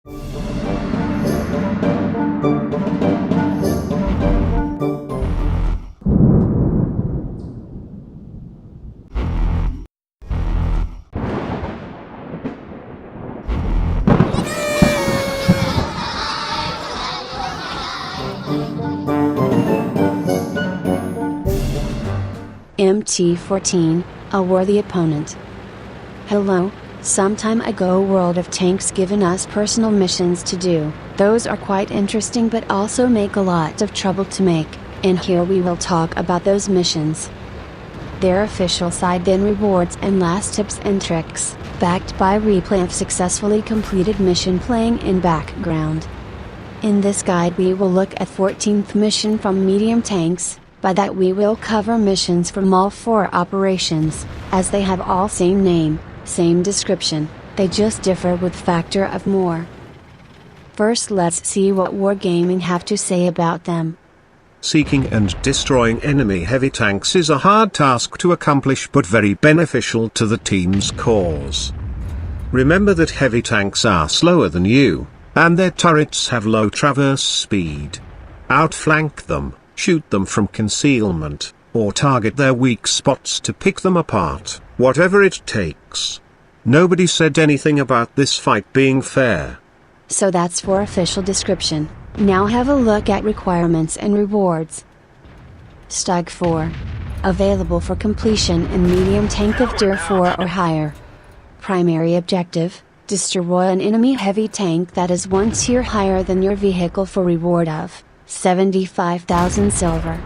MT-14, a worthy opponent. Hello, some time ago World of Tanks given us personal missions to do. Those are quite interesting but also make a lot of trouble to make, and here we will talk about those missions. Their official side then rewards and last tips and tricks, backed by replay of successfully completed mission playing in background. In this guide we will look at 14th mission from medium tanks. By that we will cover missions from all 4 operations, as they have all same name, same description, they just differ with factor of more. First let's see what Wargaming have to say about them. Seeking and destroying enemy heavy tanks is a hard task to accomplish but very beneficial to the team's cause. Remember that heavy tanks are slower than you, and their turrets have low traverse speed. Outflank them. Shoot them from concealment, or target their weak spots to pick them apart, whatever it takes. Nobody said anything about this fight being fair. So that's for official description. Now have a look at requirements and rewards. Stug 4. Available for completion in medium tank of Tier 4 or higher. Primary objective, destroy an enemy heavy tank that is 1 tier higher than your vehicle for reward of 75,000 silver.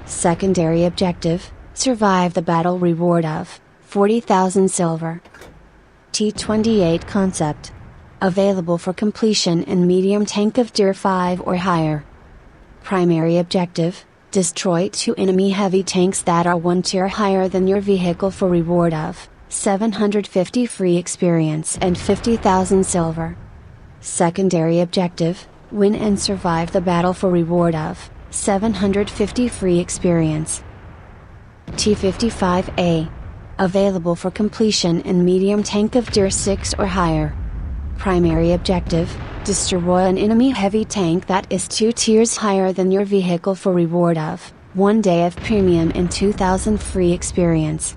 Secondary objective, survive the battle reward of 40,000 silver. T-28 concept. Available for completion in medium tank of Tier 5 or higher. Primary objective, destroy 2 enemy heavy tanks that are 1 tier higher than your vehicle for reward of 750 free experience and 50,000 silver. Secondary objective, win and survive the battle for reward of 750 free experience. T-55A. Available for completion in medium tank of Tier 6 or higher. Primary objective, destroy an enemy heavy tank that is 2 tiers higher than your vehicle for reward of 1 day of premium and 2,000 free experience.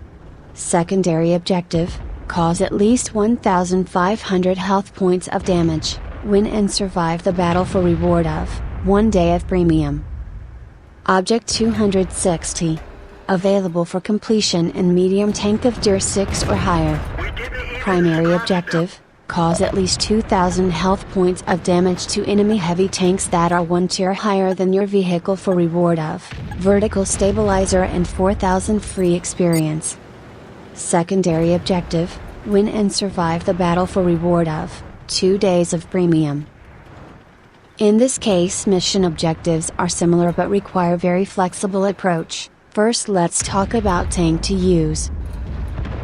Secondary objective, cause at least 1,500 health points of damage. Win and survive the battle for reward of 1 day of premium. Object 260. Available for completion in medium tank of Tier 6 or higher. Primary objective, cause at least 2,000 health points of damage to enemy heavy tanks that are 1 tier higher than your vehicle for reward of vertical stabilizer and 4,000 free experience. Secondary objective, win and survive the battle for reward of 2 days of premium. In this case mission objectives are similar but require very flexible approach. First let's talk about tank to use.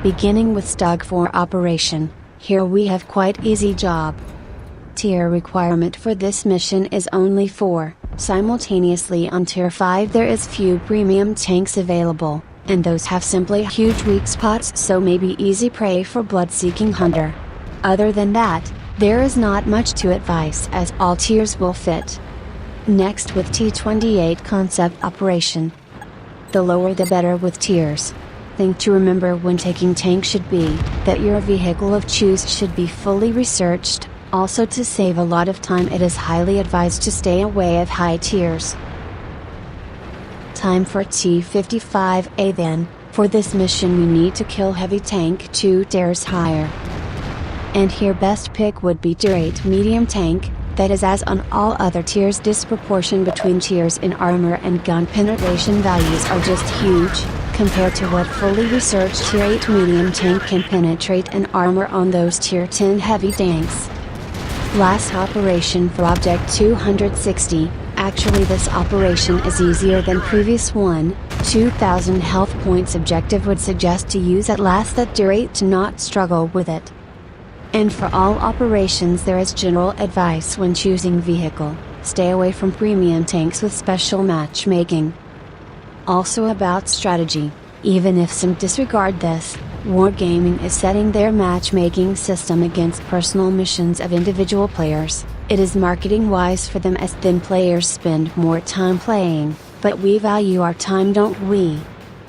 Beginning with Stug 4 operation, here we have quite easy job. Tier requirement for this mission is only 4, simultaneously on Tier 5 there is few premium tanks available, and those have simply huge weak spots so may be easy prey for blood-seeking hunter. Other than that, there is not much to advise as all tiers will fit. Next with T-28 concept operation. The lower the better with tiers. Thing to remember when taking tank should be, that your vehicle of choose should be fully researched, also to save a lot of time it is highly advised to stay away of high tiers. Time for T-55A then, for this mission we need to kill heavy tank 2 tiers higher. And here best pick would be Tier 8 medium tank, that is as on all other tiers disproportion between tiers in armor and gun penetration values are just huge, compared to what fully researched Tier 8 medium tank can penetrate and armor on those Tier 10 heavy tanks. Last operation for Object 260, actually this operation is easier than previous one, 2000 health points objective would suggest to use at last that Tier 8 to not struggle with it. And for all operations there is general advice when choosing vehicle, stay away from premium tanks with special matchmaking. Also about strategy, even if some disregard this, Wargaming is setting their matchmaking system against personal missions of individual players. It is marketing wise for them as then players spend more time playing, but we value our time, don't we?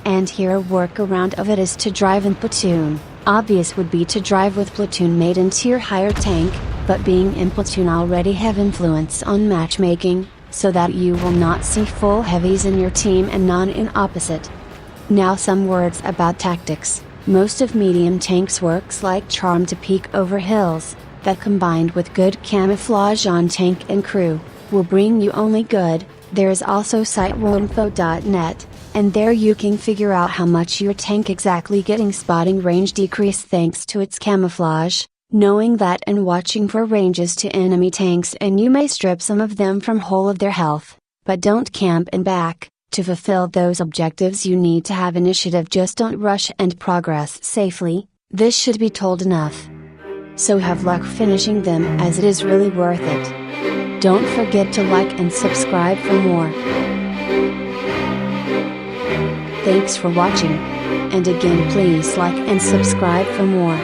And here a workaround of it is to drive in platoon. Obvious would be to drive with platoon mate and tier higher tank, but being in platoon already have influence on matchmaking, so that you will not see full heavies in your team and none in opposite. Now some words about tactics. Most of medium tanks works like charm to peek over hills, that combined with good camouflage on tank and crew, will bring you only good. There is also site woinfo.net, and there you can figure out how much your tank exactly getting spotting range decrease thanks to its camouflage, knowing that and watching for ranges to enemy tanks, and you may strip some of them from whole of their health, but don't camp and back. To fulfill those objectives you need to have initiative, just don't rush and progress safely, this should be told enough. So have luck finishing them, as it is really worth it. Don't forget to like and subscribe for more. Thanks for watching. And again, please like and subscribe for more.